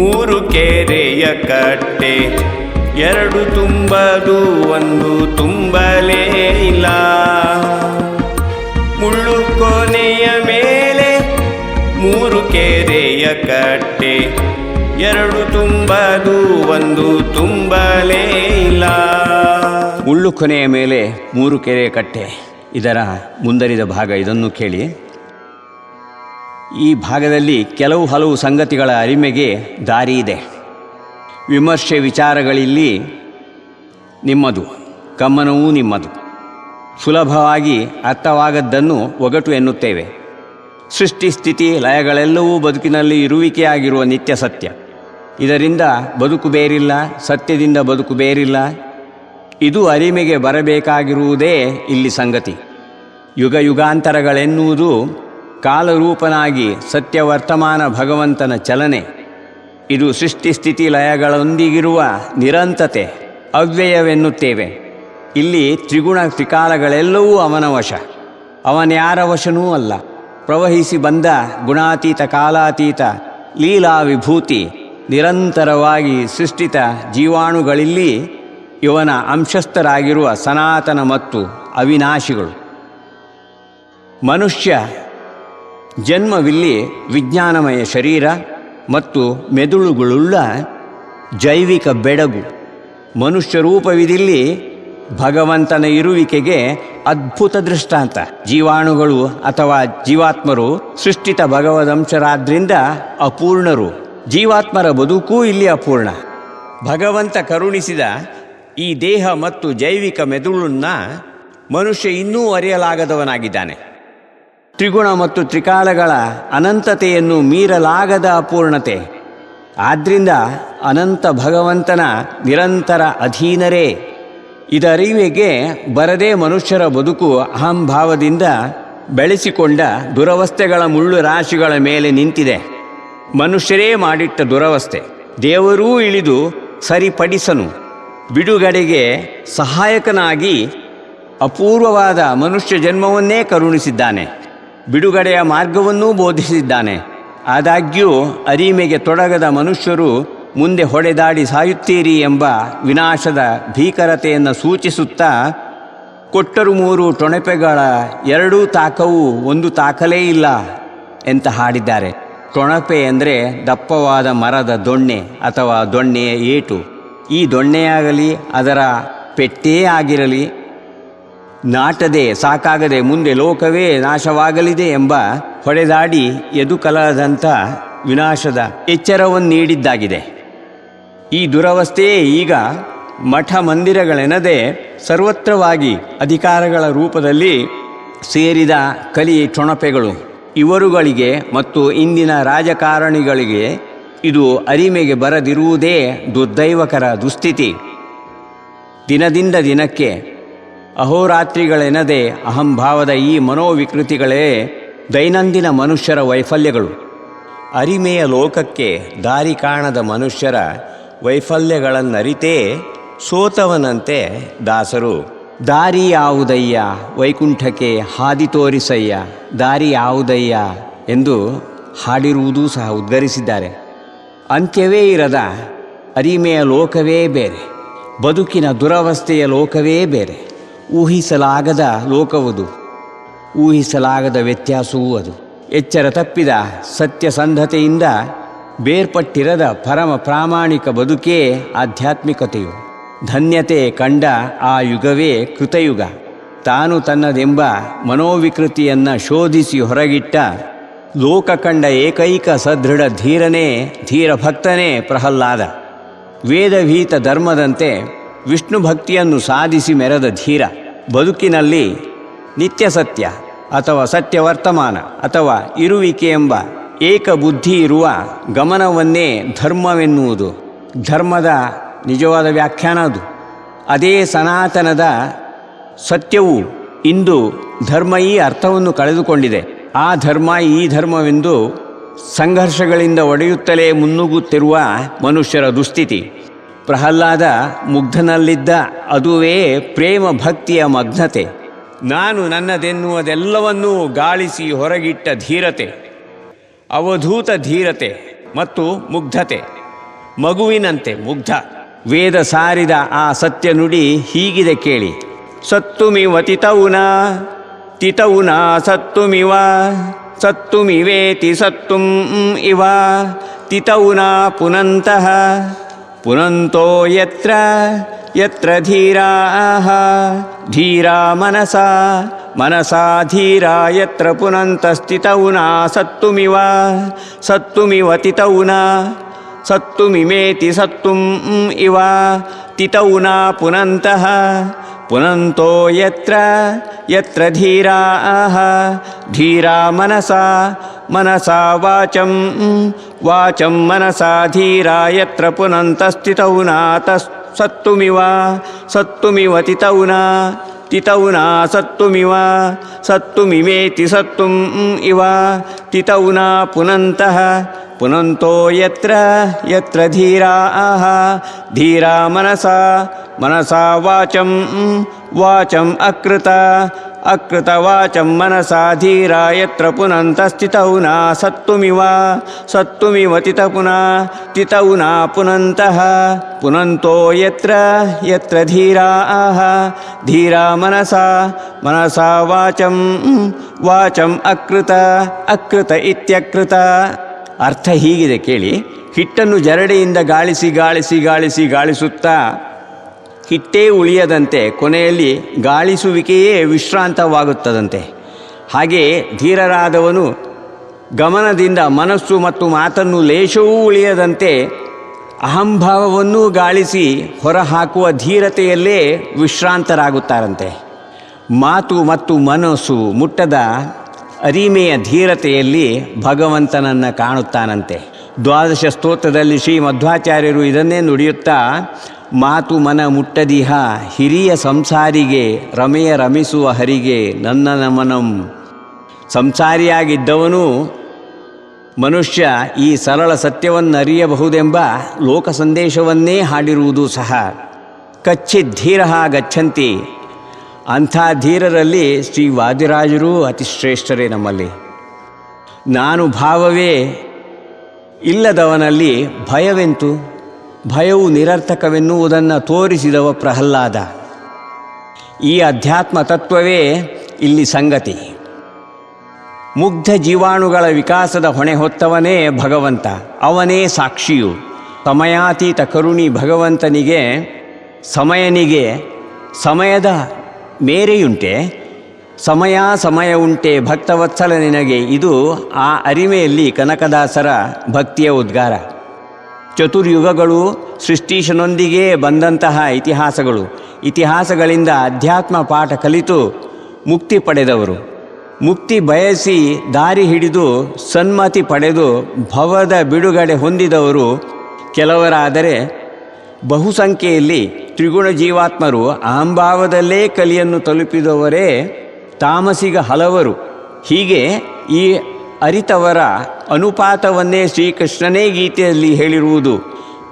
ಮೂರು ಕೆರೆಯ ಕಟ್ಟೆ, ಎರಡು ತುಂಬದು ಒಂದು ತುಂಬಲೇ ಇಲ್ಲ. ಮುಳ್ಳು ಕೊನೆಯ ಮೇಲೆ ಮೂರು ಕೆರೆಯ ಕಟ್ಟೆ, ಎರಡು ತುಂಬದು ಒಂದು ತುಂಬಲೇ ಇಲ್ಲ. ಮುಳ್ಳು ಕೊನೆಯ ಮೇಲೆ ಮೂರು ಕೆರೆಯ ಕಟ್ಟೆ, ಇದರ ಮುಂದರಿದ ಭಾಗ ಇದನ್ನು ಕೇಳಿ. ಈ ಭಾಗದಲ್ಲಿ ಹಲವು ಸಂಗತಿಗಳ ಅರಿಮೆಗೆ ದಾರಿ ಇದೆ. ವಿಮರ್ಶೆ ವಿಚಾರಗಳಿಲ್ಲಿ ನಿಮ್ಮದು, ಗಮನವೂ ನಿಮ್ಮದು. ಸುಲಭವಾಗಿ ಅರ್ಥವಾಗದ್ದನ್ನು ಒಗಟು ಎನ್ನುತ್ತೇವೆ. ಸೃಷ್ಟಿ ಸ್ಥಿತಿ ಲಯಗಳೆಲ್ಲವೂ ಬದುಕಿನಲ್ಲಿ ಇರುವಿಕೆಯಾಗಿರುವ ನಿತ್ಯ ಸತ್ಯ. ಇದರಿಂದ ಬದುಕು ಬೇರಿಲ್ಲ, ಸತ್ಯದಿಂದ ಬದುಕು ಬೇರಿಲ್ಲ. ಇದು ಅರಿಮೆಗೆ ಬರಬೇಕಾಗಿರುವುದೇ ಇಲ್ಲಿ ಸಂಗತಿ. ಯುಗ ಯುಗಾಂತರಗಳೆನ್ನುವುದು ಕಾಲರೂಪನಾಗಿ ಸತ್ಯವರ್ತಮಾನ ಭಗವಂತನ ಚಲನೆ. ಇದು ಸೃಷ್ಟಿ ಸ್ಥಿತಿ ಲಯಗಳೊಂದಿಗಿರುವ ನಿರಂತತೆ, ಅವ್ಯಯವೆನ್ನುತ್ತೇವೆ. ಇಲ್ಲಿ ತ್ರಿಗುಣ ತ್ರಿಕಾಲಗಳೆಲ್ಲವೂ ಅವನ ವಶ. ಅವನ್ಯಾರ ವಶನೂ ಅಲ್ಲ. ಪ್ರವಹಿಸಿ ಬಂದ ಗುಣಾತೀತ ಕಾಲಾತೀತ ಲೀಲಾ ವಿಭೂತಿ ನಿರಂತರವಾಗಿ ಸೃಷ್ಟಿತ ಜೀವಾಣುಗಳಿಲ್ಲಿ ಇವನ ಅಂಶಸ್ಥರಾಗಿರುವ ಸನಾತನ ಮತ್ತು ಅವಿನಾಶಿಗಳು. ಮನುಷ್ಯ ಜನ್ಮವಿಲ್ಲಿ ವಿಜ್ಞಾನಮಯ ಶರೀರ ಮತ್ತು ಮೆದುಳುಗಳುಳ್ಳ ಜೈವಿಕ ಬೆಡಗು. ಮನುಷ್ಯ ರೂಪವಿದಿಲ್ಲಿ ಭಗವಂತನ ಇರುವಿಕೆಗೆ ಅದ್ಭುತ ದೃಷ್ಟಾಂತ. ಜೀವಾಣುಗಳು ಅಥವಾ ಜೀವಾತ್ಮರು ಸೃಷ್ಟಿತ ಭಗವದಂಶರಾದ್ರಿಂದ ಅಪೂರ್ಣರು. ಜೀವಾತ್ಮರ ಬದುಕೂ ಇಲ್ಲಿ ಅಪೂರ್ಣ. ಭಗವಂತ ಕರುಣಿಸಿದ ಈ ದೇಹ ಮತ್ತು ಜೈವಿಕ ಮೆದುಳನ್ನು ಮನುಷ್ಯ ಇನ್ನೂ ಅರಿಯಲಾಗದವನಾಗಿದ್ದಾನೆ. ತ್ರಿಗುಣ ಮತ್ತು ತ್ರಿಕಾಲಗಳ ಅನಂತತೆಯನ್ನು ಮೀರಲಾಗದ ಅಪೂರ್ಣತೆ. ಆದ್ದರಿಂದ ಅನಂತ ಭಗವಂತನ ನಿರಂತರ ಅಧೀನರೇ. ಇದರಿವೆಗೆ ಬರದೇ ಮನುಷ್ಯರ ಬದುಕು ಅಹಂಭಾವದಿಂದ ಬೆಳೆಸಿಕೊಂಡ ದುರವಸ್ಥೆಗಳ ಮುಳ್ಳು ರಾಶಿಗಳ ಮೇಲೆ ನಿಂತಿದೆ. ಮನುಷ್ಯರೇ ಮಾಡಿಟ್ಟ ದುರವಸ್ಥೆ. ದೇವರೂ ಇಳಿದು ಸರಿಪಡಿಸನು. ಬಿಡುಗಡೆಗೆ ಸಹಾಯಕನಾಗಿ ಅಪೂರ್ವವಾದ ಮನುಷ್ಯ ಜನ್ಮವನ್ನೇ ಕರುಣಿಸಿದ್ದಾನೆ. ಬಿಡುಗಡೆಯ ಮಾರ್ಗವನ್ನೂ ಬೋಧಿಸಿದ್ದಾನೆ. ಆದಾಗ್ಯೂ ಅರಿಮೆಗೆ ತೊಡಗದ ಮನುಷ್ಯರು ಮುಂದೆ ಹೊಡೆದಾಡಿ ಸಾಯುತ್ತೀರಿ ಎಂಬ ವಿನಾಶದ ಭೀಕರತೆಯನ್ನು ಸೂಚಿಸುತ್ತಾ, ಕೊಟ್ಟರು ಮೂರು ಟೊಣೆಪೆಗಳ ಎರಡೂ ತಾಕವು ಒಂದು ತಾಕಲೇ ಇಲ್ಲ ಅಂತ ಹಾಡಿದ್ದಾರೆ. ಟೊಣಪೆ ಅಂದರೆ ದಪ್ಪವಾದ ಮರದ ದೊಣ್ಣೆ ಅಥವಾ ದೊಣ್ಣೆಯ ಏಟು. ಈ ದೊಣ್ಣೆಯಾಗಲಿ ಅದರ ಪೆಟ್ಟೇ ಆಗಿರಲಿ ನಾಟದೆ ಸಾಕಾಗದೆ ಮುಂದೆ ಲೋಕವೇ ನಾಶವಾಗಲಿದೆ ಎಂಬ ಹೊಡೆದಾಡಿ ಎದುಕಲದಂಥ ವಿನಾಶದ ಎಚ್ಚರವನ್ನು ನೀಡಿದ್ದಾಗಿದೆ. ಈ ದುರವಸ್ಥೆಯೇ ಈಗ ಮಠ ಮಂದಿರಗಳೆನದೆ ಸರ್ವತ್ರವಾಗಿ ಅಧಿಕಾರಗಳ ರೂಪದಲ್ಲಿ ಸೇರಿದ ಕಲಿ ಟೊಣಪೆಗಳು. ಇವರುಗಳಿಗೆ ಮತ್ತು ಇಂದಿನ ರಾಜಕಾರಣಿಗಳಿಗೆ ಇದು ಅರಿಮೆಗೆ ಬರದಿರುವುದೇ ದುರ್ದೈವಕರ ದುಸ್ಥಿತಿ. ದಿನದಿಂದ ದಿನಕ್ಕೆ ಅಹೋರಾತ್ರಿಗಳೆನದೆ ಅಹಂಭಾವದ ಈ ಮನೋವಿಕೃತಿಗಳೇ ದೈನಂದಿನ ಮನುಷ್ಯರ ವೈಫಲ್ಯಗಳು. ಅರಿಮೆಯ ಲೋಕಕ್ಕೆ ದಾರಿ ಕಾಣದ ಮನುಷ್ಯರ ವೈಫಲ್ಯಗಳನ್ನರಿತೇ ಸೋತವನಂತೆ ದಾಸರು ದಾರಿ ಯಾವುದಯ್ಯ ವೈಕುಂಠಕ್ಕೆ ಹಾದಿ ತೋರಿಸಯ್ಯ, ದಾರಿ ಯಾವುದಯ್ಯ ಎಂದು ಹಾಡಿರುವುದೂ ಸಹ ಉದ್ಗರಿಸಿದ್ದಾರೆ. ಅಂತ್ಯವೇ ಇರದ ಅರಿಮೆಯ ಲೋಕವೇ ಬೇರೆ, ಬದುಕಿನ ದುರವಸ್ಥೆಯ ಲೋಕವೇ ಬೇರೆ. ಊಹಿಸಲಾಗದ ಲೋಕವದು, ಊಹಿಸಲಾಗದ ವ್ಯತ್ಯಾಸವೂ ಅದು. ಎಚ್ಚರ ತಪ್ಪಿದ ಸತ್ಯಸಂಧತೆಯಿಂದ ಬೇರ್ಪಟ್ಟಿರದ ಪರಮ ಪ್ರಾಮಾಣಿಕ ಬದುಕೇ ಆಧ್ಯಾತ್ಮಿಕತೆಯು. ಧನ್ಯತೆ ಕಂಡ ಆ ಯುಗವೇ ಕೃತಯುಗ. ತಾನು ತನ್ನದೆಂಬ ಮನೋವಿಕೃತಿಯನ್ನು ಶೋಧಿಸಿ ಹೊರಗಿಟ್ಟ ಲೋಕ ಕಂಡ ಏಕೈಕ ಸದೃಢ ಧೀರನೇ ಧೀರಭಕ್ತನೇ ಪ್ರಹ್ಲಾದ. ವೇದಭೀತ ಧರ್ಮದಂತೆ ವಿಷ್ಣು ಭಕ್ತಿಯನ್ನು ಸಾಧಿಸಿ ಮೆರೆದ ಧೀರ. ಬದುಕಿನಲ್ಲಿ ನಿತ್ಯ ಸತ್ಯ ಅಥವಾ ಸತ್ಯವರ್ತಮಾನ ಅಥವಾ ಇರುವಿಕೆ ಎಂಬ ಏಕಬುದ್ಧಿ ಇರುವ ಗಮನವನ್ನೇ ಧರ್ಮವೆನ್ನುವುದು. ಧರ್ಮದ ನಿಜವಾದ ವ್ಯಾಖ್ಯಾನ ಅದು. ಅದೇ ಸನಾತನದ ಸತ್ಯವು ಇಂದು ಧರ್ಮ ಈ ಅರ್ಥವನ್ನು ಕಳೆದುಕೊಂಡಿದೆ. ಆ ಧರ್ಮ ಈ ಧರ್ಮವೆಂದು ಸಂಘರ್ಷಗಳಿಂದ ಒಡೆಯುತ್ತಲೇ ಮುನ್ನುಗ್ಗುತ್ತಿರುವ ಮನುಷ್ಯರ ದುಸ್ಥಿತಿ. ಪ್ರಹ್ಲಾದ ಮುಗ್ಧನಲ್ಲಿದ್ದ ಅದುವೇ ಪ್ರೇಮ ಭಕ್ತಿಯ ಮಗ್ನತೆ. ನಾನು ನನ್ನದೆನ್ನುವುದೆಲ್ಲವನ್ನೂ ಗಾಳಿಸಿ ಹೊರಗಿಟ್ಟ ಧೀರತೆ, ಅವಧೂತ ಧೀರತೆ ಮತ್ತು ಮುಗ್ಧತೆ. ಮಗುವಿನಂತೆ ಮುಗ್ಧ. ವೇದ ಸಾರಿದ ಆ ಸತ್ಯ ನುಡಿ ಹೀಗಿದೆ ಕೇಳಿ. ಸತ್ತುಮಿವ ತಿತೌನ ತಿತೌನ ಸತ್ತುಮಿವ ಸತ್ತುಮಿವೇತಿ ಸತ್ತುಂ ಇವ ತಿತೌನ ಪುನಂತಃ ಪುನಂತೋ ಯತ್ರ ಯತ್ರ ಧೀರಾಃ ಧೀರಾ ಮನಸಾ ಮನಸಾ ಧೀರಾ ಯತ್ರ ಪುನಂತಸ್ಥಿತೌನ ಸತ್ತುಮಿವ ಸತ್ತುಮಿವ ತಿತೌನ ಸತ್ತುಮಿಮೇತಿ ಸತ್ತುಂ ಇವ ತಿತೌನ ಪುನಂತಃ ಪುನಂತೋ ಯತ್ರ ಯತ್ರ ಧೀರಾಃ ಧೀರಾ ಮನಸಾ ಮನಸಾ ವಾಚಂ ವಾಚಂ ಮನಸಾ ಧೀರಾ ಯತ್ರ ಪುನಂತಸ್ಥಿತೌನ ಸತ್ತುಮಿವ ಸತ್ತುಮಿವ ತಿತೌನ ತಿತೌನ ಸತ್ತುಮಿವ ಸತ್ತುಮಿಮೇತಿ ಸತ್ತುಂ ಇವ ತಿತೌನ ಪುನಂತಃ ಪುನಂತೋ ಯತ್ರ ಯತ್ರ ಧೀರಾಃ ಧೀರಾ ಮನಸಾ ಮನಸಾ ವಾಚಂ ವಾಚಂ ಅಕೃತ ಅಕೃತ ವಾಚಂ ಮನಸಾ ಧೀರಾ ಯತ್ರ ಪುನಂತಸ್ಥಿತೌನ ಸತ್ತುಮಿವ ಸತ್ತುಮಿವ ತಿತಪುನ ತಿತೌನ ಪುನಂತಃ ಪುನಂತೋ ಯತ್ರ ಯತ್ರ ಧೀರಾಃ ಧೀರಾ ಮನಸಾ ಮನಸಾ ವಾಚಂ ವಾಚಂ ಅಕೃತ ಅಕೃತ ಇತ್ಯಕೃತ. ಅರ್ಥ ಹೀಗಿದೆ ಕೇಳಿ. ಹಿಟ್ಟನ್ನು ಜರಡೆಯಿಂದ ಗಾಳಿಸಿ ಗಾಳಿಸಿ ಗಾಳಿಸಿ ಗಾಳಿಸುತ್ತಾ ಹಿಟ್ಟೇ ಉಳಿಯದಂತೆ ಕೊನೆಯಲ್ಲಿ ಗಾಳಿಸುವಿಕೆಯೇ ವಿಶ್ರಾಂತವಾಗುತ್ತದಂತೆ. ಹಾಗೆಯೇ ಧೀರರಾದವನು ಗಮನದಿಂದ ಮನಸ್ಸು ಮತ್ತು ಮಾತನ್ನು ಲೇಷವೂ ಉಳಿಯದಂತೆ ಅಹಂಭಾವವನ್ನೂ ಗಾಳಿಸಿ ಹೊರಹಾಕುವ ಧೀರತೆಯಲ್ಲೇ ವಿಶ್ರಾಂತರಾಗುತ್ತಾರಂತೆ. ಮಾತು ಮತ್ತು ಮನಸ್ಸು ಮುಟ್ಟದ ಅರಿಮೆಯ ಧೀರತೆಯಲ್ಲಿ ಭಗವಂತನನ್ನು ಕಾಣುತ್ತಾನಂತೆ. ದ್ವಾದಶ ಸ್ತೋತ್ರದಲ್ಲಿ ಶ್ರೀ ಮಧ್ವಾಚಾರ್ಯರು ಇದನ್ನೇ ನುಡಿಯುತ್ತಾ, ಮಾತು ಮನ ಮುಟ್ಟದಿಹ ಹಿರಿಯ ಸಂಸಾರಿಗೆ ರಮೆಯ ರಮಿಸುವ ಹರಿಗೆ ನನ್ನ ನಮನಂ. ಸಂಸಾರಿಯಾಗಿದ್ದವನು ಮನುಷ್ಯ ಈ ಸರಳ ಸತ್ಯವನ್ನರಿಯಬಹುದೆಂಬ ಲೋಕ ಸಂದೇಶವನ್ನೇ ಹಾಡಿರುವುದು ಸಹ. ಕಚ್ಚಿತ್ ಧೀರಃ ಗಚ್ಚಂತಿ. ಅಂಥ ಧೀರರಲ್ಲಿ ಶ್ರೀ ವಾದಿರಾಜರೂ ಅತಿ ಶ್ರೇಷ್ಠರೇ. ನಮ್ಮಲ್ಲಿ ನಾನು ಭಾವವೇ ಇಲ್ಲದವನಲ್ಲಿ ಭಯವೆಂತು, ಭಯವು ನಿರರ್ಥಕವೆನ್ನುವುದನ್ನು ತೋರಿಸಿದವ ಪ್ರಹ್ಲಾದ. ಈ ಅಧ್ಯಾತ್ಮ ತತ್ವವೇ ಇಲ್ಲಿ ಸಂಗತಿ. ಮುಗ್ಧ ಜೀವಾಣುಗಳ ವಿಕಾಸದ ಹೊಣೆ ಹೊತ್ತವನೇ ಭಗವಂತ. ಅವನೇ ಸಾಕ್ಷಿಯು. ಸಮಯಾತೀತ ಕರುಣಿ ಭಗವಂತನಿಗೆ ಸಮಯನಿಗೆ ಸಮಯದ ಮೇರೆಯುಂಟೆ, ಸಮಯ ಉಂಟೆ ಭಕ್ತವತ್ಸಲ ನಿನಗೆ. ಇದು ಆ ಅರಿಮೆಯಲ್ಲಿ ಕನಕದಾಸರ ಭಕ್ತಿಯ ಉದ್ಗಾರ. ಚತುರ್ಯುಗಗಳು ಸೃಷ್ಟೀಶನೊಂದಿಗೆ ಬಂದಂತಹ ಇತಿಹಾಸಗಳಿಂದ ಅಧ್ಯಾತ್ಮ ಪಾಠ ಕಲಿತು ಮುಕ್ತಿ ಪಡೆದವರು, ಮುಕ್ತಿ ಬಯಸಿ ದಾರಿ ಹಿಡಿದು ಸನ್ಮತಿ ಪಡೆದು ಭವದ ಬಿಡುಗಡೆ ಹೊಂದಿದವರು ಕೆಲವರಾದರೆ, ಬಹುಸಂಖ್ಯೆಯಲ್ಲಿ ತ್ರಿಗುಣ ಜೀವಾತ್ಮರು ಅಹಂಭಾವದಲ್ಲೇ ಕಲಿಯನ್ನು ತಲುಪಿದವರೇ ತಾಮಸಿಗ ಹಲವರು. ಹೀಗೆ ಈ ಅರಿತವರ ಅನುಪಾತವನ್ನೇ ಶ್ರೀಕೃಷ್ಣನೇ ಗೀತೆಯಲ್ಲಿ ಹೇಳಿರುವುದು.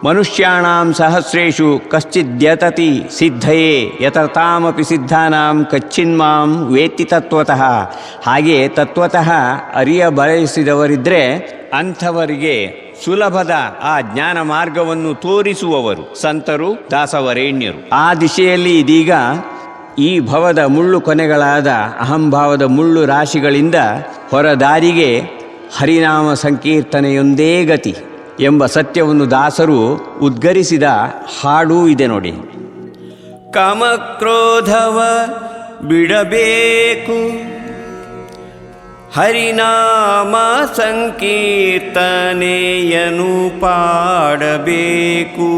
ಮನುಷ್ಯಾಣಾಂ ಸಹಸ್ರೇಷು ಕಶ್ಚಿದ್ಯತತಿ ಸಿದ್ಧಯೇ ಯತತಾಮಪಿ ಸಿದ್ಧಾನಾಂ ಕಚ್ಚಿನ್ಮಾಂ ವೇತ್ತಿ ತತ್ವತಃ. ಹಾಗೆ ತತ್ವತಃ ಅರಿಯ ಬಯಸಿದವರಿದ್ದರೆ ಅಂಥವರಿಗೆ ಸುಲಭದ ಆ ಜ್ಞಾನ ಮಾರ್ಗವನ್ನು ತೋರಿಸುವವರು ಸಂತರು, ದಾಸವರೇಣ್ಯರು. ಆ ದಿಶೆಯಲ್ಲಿ ಇದೀಗ ಈ ಭವದ ಮುಳ್ಳು ಕೊನೆಗಳಾದ ಅಹಂಭಾವದ ಮುಳ್ಳು ರಾಶಿಗಳಿಂದ ಹೊರದಾರಿಗೆ ಹರಿನಾಮ ಸಂಕೀರ್ತನೆಯೊಂದೇ ಗತಿ ಎಂಬ ಸತ್ಯವನ್ನು ದಾಸರು ಉದ್ಗರಿಸಿದ ಹಾಡೂ ಇದೆ ನೋಡಿ. ಕಾಮಕ್ರೋಧವ ಬಿಡಬೇಕು, ಹರಿನಾಮ ಸಂಕೀರ್ತನೆಯನು ಪಾಡಬೇಕು.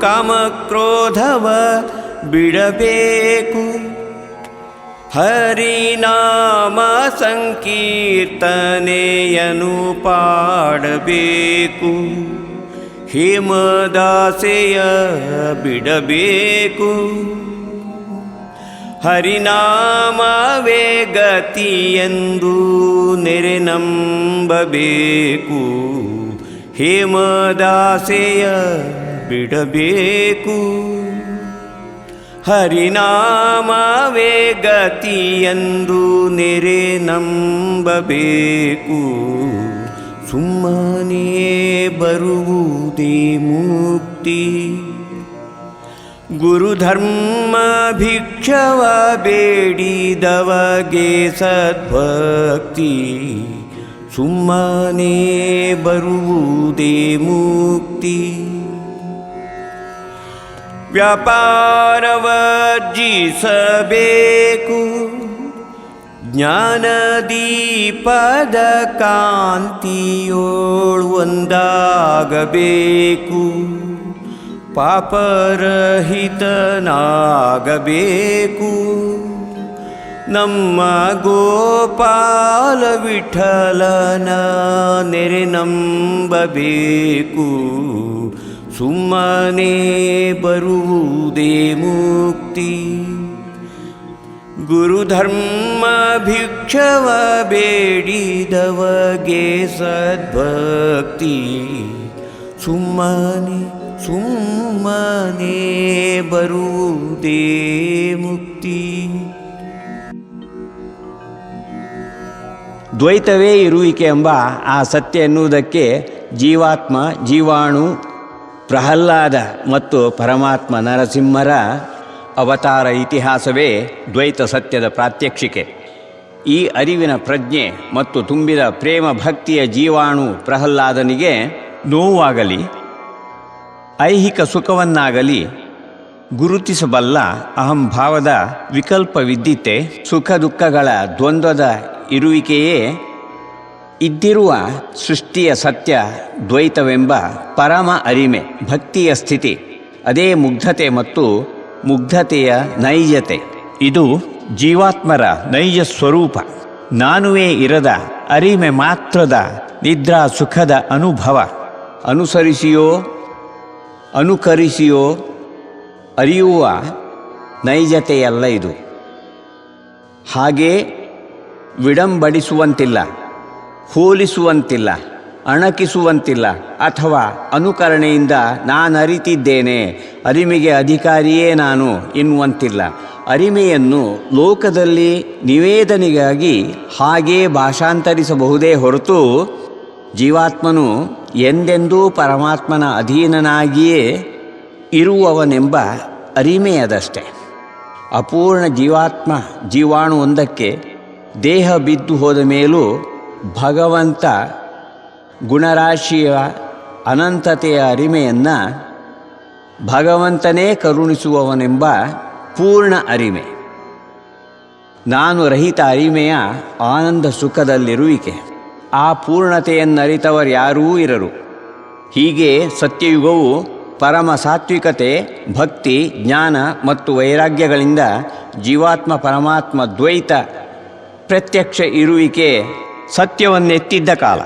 ಕಾಮಕ್ರೋಧವ ಬಿಡಬೇಕು, ಹರಿನಾಮ ಸಂಕೀರ್ತನೆಯನು ಪಾಡಬೇಕು. ಹೇಮದಾಸೆಯ ಬಿಡಬೇಕು, ಹರಿನಾಮವೇ ಗತಿಯೆಂದು ನೆರೆ ನಂಬಬೇಕು. ಹೇಮದಾಸೆಯ ಬಿಡಬೇಕು, ಹರಿನಾಮವೇ ಗತಿಯೆಂದು ನೆರೆ ನಂಬಬೇಕು. ಸುಮ್ಮನೆ ಬರುವುದೇ ಮುಕ್ತಿ. ಗುರುಧರ್ಮ ಭಿಕ್ಷವ ಬೇಡಿದವಗೆ ಸದ್ಭಕ್ತಿ, ಸುಮ್ಮನೆ ಬರುವುದೇ ಮುಕ್ತಿ. ವ್ಯಾಪಾರವರ್ಜಿಸಬೇಕು, ಜ್ಞಾನದೀಪದ ಕಾಂತಿಯೋಳು ಒಂದಾಗಬೇಕು. ಪಾಪರಹಿತನಾಗಬೇಕು, ನಮ್ಮ ಗೋಪಾಲ ವಿಠಲನ ನೆರೆ ನಂಬಬೇಕು. ಸುಮ್ಮನೆ ಬರುವುದೇ ಮುಕ್ತಿ. ಗುರುಧರ್ಮ ಭಿಕ್ಷವ ಬೇಡಿದವಗೆ ಸದ್ಭಕ್ತಿ, ಸುಮ್ಮನೆ ಸುಮ್ಮನೆ ಬರುವುದೇ ಮುಕ್ತಿ. ದ್ವೈತವೇ ಇರುವಿಕೆ ಎಂಬ ಆ ಸತ್ಯ ಎನ್ನುವುದಕ್ಕೆ ಜೀವಾತ್ಮ, ಜೀವಾಣು, ಪ್ರಹ್ಲಾದ ಮತ್ತು ಪರಮಾತ್ಮ ನರಸಿಂಹರ ಅವತಾರ ಇತಿಹಾಸವೇ ದ್ವೈತ ಸತ್ಯದ ಪ್ರಾತ್ಯಕ್ಷಿಕೆ. ಈ ಅರಿವಿನ ಪ್ರಜ್ಞೆ ಮತ್ತು ತುಂಬಿದ ಪ್ರೇಮ ಭಕ್ತಿಯ ಜೀವಾಣು ಪ್ರಹ್ಲಾದನಿಗೆ ನೋವಾಗಲಿ ಐಹಿಕ ಸುಖವನ್ನಾಗಲಿ ಗುರುತಿಸಬಲ್ಲ ಅಹಂಭಾವದ ವಿಕಲ್ಪವಿದ್ದಿತೆ. ಸುಖ ದುಃಖಗಳ ದ್ವಂದ್ವದ ಇರುವಿಕೆಯೇ ಇದ್ದಿರುವ ಸೃಷ್ಟಿಯ ಸತ್ಯ ದ್ವೈತವೆಂಬ ಪರಮ ಅರಿಮೆ, ಭಕ್ತಿಯ ಸ್ಥಿತಿ. ಅದೇ ಮುಗ್ಧತೆ ಮತ್ತು ಮುಗ್ಧತೆಯ ನೈಜತೆ. ಇದು ಜೀವಾತ್ಮರ ನೈಜ ಸ್ವರೂಪ. ನಾನುವೇ ಇರದ ಅರಿಮೆ ಮಾತ್ರದ ನಿದ್ರಾ ಸುಖದ ಅನುಭವ. ಅನುಸರಿಸಿಯೋ ಅನುಕರಿಸಿಯೋ ಅರಿಯುವ ನೈಜತೆಯಲ್ಲ ಇದು. ಹಾಗೇ ವಿಡಂಬಡಿಸುವಂತಿಲ್ಲ, ಹೋಲಿಸುವಂತಿಲ್ಲ, ಅಣಕಿಸುವಂತಿಲ್ಲ, ಅಥವಾ ಅನುಕರಣೆಯಿಂದ ನಾನರಿತಿದ್ದೇನೆ, ಅರಿಮೆಗೆ ಅಧಿಕಾರಿಯೇ ನಾನು ಎನ್ನುವಂತಿಲ್ಲ. ಅರಿಮೆಯನ್ನು ಲೋಕದಲ್ಲಿ ನಿವೇದನೆಗಾಗಿ ಹಾಗೇ ಭಾಷಾಂತರಿಸಬಹುದೇ ಹೊರತು ಜೀವಾತ್ಮನು ಎಂದೆಂದೂ ಪರಮಾತ್ಮನ ಅಧೀನನಾಗಿಯೇ ಇರುವವನೆಂಬ ಅರಿಮೆಯದಷ್ಟೆ. ಅಪೂರ್ಣ ಜೀವಾತ್ಮ ಜೀವಾಣು ಒಂದಕ್ಕೆ ದೇಹ ಬಿದ್ದು ಹೋದ ಮೇಲೂ ಭಗವಂತ ಗುಣರಾಶಿಯ ಅನಂತತೆಯ ಅರಿಮೆಯನ್ನು ಭಗವಂತನೇ ಕರುಣಿಸುವವನೆಂಬ ಪೂರ್ಣ ಅರಿಮೆ, ನಾನು ರಹಿತ ಅರಿಮೆಯ ಆನಂದ ಸುಖದಲ್ಲಿರುವಿಕೆ. ಆ ಪೂರ್ಣತೆಯನ್ನರಿತವರು ಯಾರೂ ಇರರು. ಹೀಗೆ ಸತ್ಯಯುಗವು ಪರಮ ಸಾತ್ವಿಕತೆ, ಭಕ್ತಿ, ಜ್ಞಾನ ಮತ್ತು ವೈರಾಗ್ಯಗಳಿಂದ ಜೀವಾತ್ಮ ಪರಮಾತ್ಮ ದ್ವೈತ ಪ್ರತ್ಯಕ್ಷ ಇರುವಿಕೆ ಸತ್ಯವನ್ನೆತ್ತಿದ್ದ ಕಾಲ.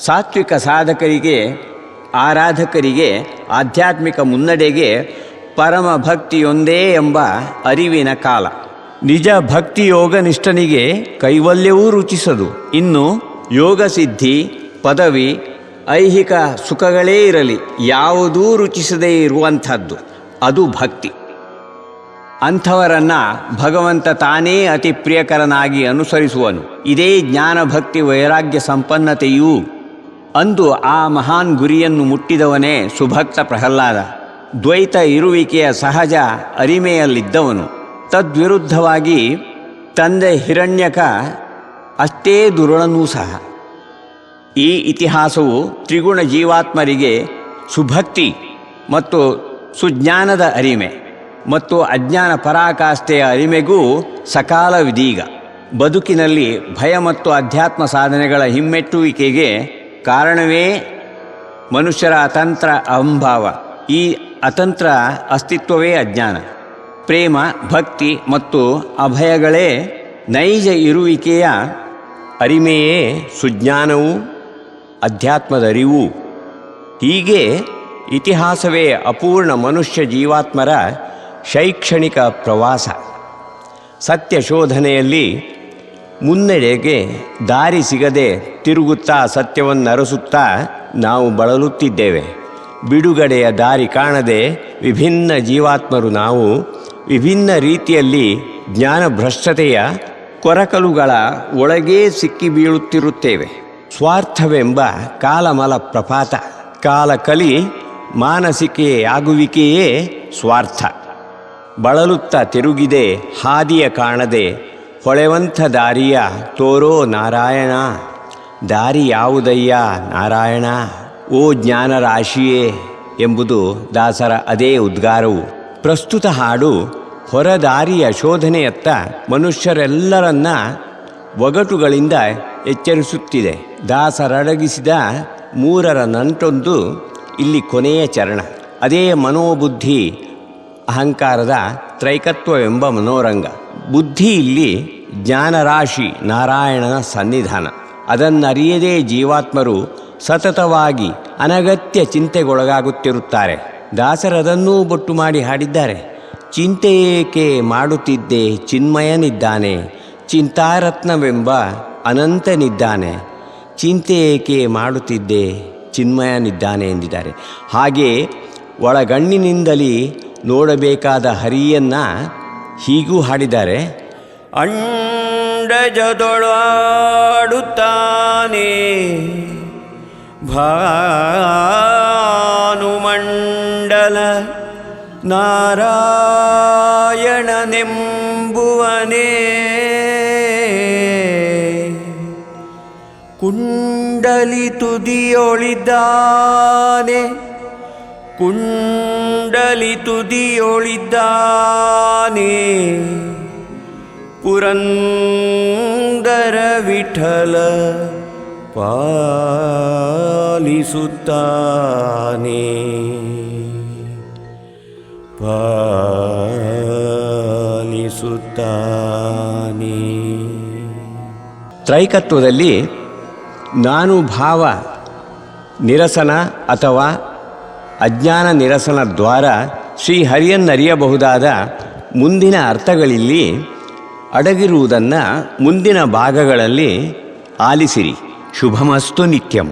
ಸಾತ್ವಿಕ ಸಾಧಕರಿಗೆ, ಆರಾಧಕರಿಗೆ ಆಧ್ಯಾತ್ಮಿಕ ಮುನ್ನಡೆಗೆ ಪರಮ ಭಕ್ತಿಯೊಂದೇ ಎಂಬ ಅರಿವಿನ ಕಾಲ. ನಿಜ ಭಕ್ತಿ ಯೋಗನಿಷ್ಠನಿಗೆ ಕೈವಲ್ಯವೂ ರುಚಿಸದು. ಇನ್ನು ಯೋಗ ಸಿದ್ಧಿ, ಪದವಿ, ಐಹಿಕ ಸುಖಗಳೇ ಇರಲಿ, ಯಾವುದೂ ರುಚಿಸದೇ ಇರುವಂಥದ್ದು ಅದು ಭಕ್ತಿ. ಅಂಥವರನ್ನು ಭಗವಂತ ತಾನೇ ಅತಿ ಪ್ರಿಯಕರನಾಗಿ ಅನುಸರಿಸುವನು. ಇದೇ ಜ್ಞಾನ ಭಕ್ತಿ ವೈರಾಗ್ಯ ಸಂಪನ್ನತೆಯೂ. ಅಂದು ಆ ಮಹಾನ್ ಗುರಿಯನ್ನು ಮುಟ್ಟಿದವನೇ ಸುಭಕ್ತ ಪ್ರಹ್ಲಾದ. ದ್ವೈತ ಇರುವಿಕೆಯ ಸಹಜ ಅರಿಮೆಯಲ್ಲಿದ್ದವನು. ತದ್ವಿರುದ್ಧವಾಗಿ ತಂದೆ ಹಿರಣ್ಯಕ ಅಷ್ಟೇ ದುರುಳನೂ ಸಹ. ಈ ಇತಿಹಾಸವು ತ್ರಿಗುಣ ಜೀವಾತ್ಮರಿಗೆ ಸುಭಕ್ತಿ ಮತ್ತು ಸುಜ್ಞಾನದ ಅರಿಮೆ ಮತ್ತು ಅಜ್ಞಾನ ಪರಾಕಾಷ್ಠೆಯ ಅರಿಮೆಗೂ ಸಕಾಲವಿದೀಗ. ಬದುಕಿನಲ್ಲಿ ಭಯ ಮತ್ತು ಅಧ್ಯಾತ್ಮ ಸಾಧನೆಗಳ ಹಿಮ್ಮೆಟ್ಟುವಿಕೆಗೆ ಕಾರಣವೇ ಮನುಷ್ಯರ ಅತಂತ್ರ ಅಹಂಭಾವ. ಈ ಅತಂತ್ರ ಅಸ್ತಿತ್ವವೇ ಅಜ್ಞಾನ. ಪ್ರೇಮ, ಭಕ್ತಿ ಮತ್ತು ಅಭಯಗಳೇ ನೈಜ ಇರುವಿಕೆಯ ಅರಿಮೆಯೇ ಸುಜ್ಞಾನವೂ ಅಧ್ಯಾತ್ಮದ ಅರಿವು. ಹೀಗೆ ಇತಿಹಾಸವೇ ಅಪೂರ್ಣ ಮನುಷ್ಯ ಜೀವಾತ್ಮರ ಶೈಕ್ಷಣಿಕ ಪ್ರವಾಸ. ಸತ್ಯ ಶೋಧನೆಯಲ್ಲಿ ಮುನ್ನಡೆಗೆ ದಾರಿ ಸಿಗದೆ ತಿರುಗುತ್ತಾ ಸತ್ಯವನ್ನರಸುತ್ತಾ ನಾವು ಬಳಲುತ್ತಿದ್ದೇವೆ. ಬಿಡುಗಡೆಯ ದಾರಿ ಕಾಣದೆ ವಿಭಿನ್ನ ಜೀವಾತ್ಮರು ನಾವು ವಿಭಿನ್ನ ರೀತಿಯಲ್ಲಿ ಜ್ಞಾನಭ್ರಷ್ಟತೆಯ ಕೊರಕಲುಗಳ ಒಳಗೇ ಸಿಕ್ಕಿ ಬೀಳುತ್ತಿರುತ್ತೇವೆ. ಸ್ವಾರ್ಥವೆಂಬ ಕಾಲಮಲ ಪ್ರಪಾತ, ಕಾಲಕಲಿ ಮಾನಸಿಕೆಯಾಗುವಿಕೆಯೇ ಸ್ವಾರ್ಥ. ಬಳಲುತ್ತ ತಿರುಗಿದೆ ಹಾದಿಯ ಕಾಣದೆ, ಹೊಳೆವಂಥ ದಾರಿಯ ತೋರೋ ನಾರಾಯಣ. ದಾರಿ ಯಾವುದಯ್ಯ ನಾರಾಯಣ, ಓ ಜ್ಞಾನರಾಶಿಯೇ ಎಂಬುದು ದಾಸರ ಅದೇ ಉದ್ಗಾರವು. ಪ್ರಸ್ತುತ ಹಾಡು ಹೊರದಾರಿಯ ಶೋಧನೆಯತ್ತ ಮನುಷ್ಯರೆಲ್ಲರನ್ನ ಒಗಟುಗಳಿಂದ ಎಚ್ಚರಿಸುತ್ತಿದೆ. ದಾಸರಡಗಿಸಿದ ಮೂರರ ನಂಟೊಂದು ಇಲ್ಲಿ ಕೊನೆಯ ಚರಣ. ಅದೇ ಮನೋಬುದ್ಧಿ ಅಹಂಕಾರದ ತ್ರೈಕತ್ವವೆಂಬ ಮನೋರಂಗ. ಬುದ್ಧಿ ಇಲ್ಲಿ ಜ್ಞಾನರಾಶಿ ನಾರಾಯಣನ ಸನ್ನಿಧಾನ. ಅದನ್ನರಿಯದೇ ಜೀವಾತ್ಮರು ಸತತವಾಗಿ ಅನಗತ್ಯ ಚಿಂತೆಗೊಳಗಾಗುತ್ತಿರುತ್ತಾರೆ. ದಾಸರದನ್ನೂ ಬೊಟ್ಟು ಮಾಡಿ ಹಾಡಿದ್ದಾರೆ. ಚಿಂತೆ ಏಕೆ ಮಾಡುತ್ತಿದ್ದೆ ಚಿನ್ಮಯನಿದ್ದಾನೆ, ಚಿಂತಾರತ್ನವೆಂಬ ಅನಂತನಿದ್ದಾನೆ. ಚಿಂತೆ ಏಕೆ ಮಾಡುತ್ತಿದ್ದೆ ಚಿನ್ಮಯನಿದ್ದಾನೆ ಎಂದಿದ್ದಾರೆ. ಹಾಗೆ ಒಳಗಣ್ಣಿನಿಂದಲೇ ನೋಡಬೇಕಾದ ಹರಿಯನ್ನು ಹೀಗೂ ಹಾಡಿದ್ದಾರೆ. ಅಂಡಜದೊಳಾಡುತ್ತಾನೆ ಭಾನುಮಂಡಲ ನಾರಾಯಣನೆಂಬುವನೇ. ಕುಂಡಲಿ ತುದಿಯೊಳಿದ್ದಾನೆ, ಕುಂಡಲಿ ತುದಿಯೊಳಿದ್ದಾನೆ. ಪುರಂದರ ವಿಠಲ ಪಾಲಿಸುತ್ತಾನೆ, ಪಾಲಿಸುತ್ತಾನೆ. ತ್ರೈಕತ್ವದಲ್ಲಿ ನಾನು ಭಾವ ನಿರಸನ ಅಥವಾ ಅಜ್ಞಾನ ನಿರಸನ ದ್ವಾರ ಶ್ರೀಹರಿಯನ್ನರಿಯಬಹುದಾದ ಮುಂದಿನ ಅರ್ಥಗಳಿಲ್ಲಿ ಅಡಗಿರುವುದನ್ನು ಮುಂದಿನ ಭಾಗಗಳಲ್ಲಿ ಆಲಿಸಿರಿ. ಶುಭಮಸ್ತು ನಿತ್ಯಂ.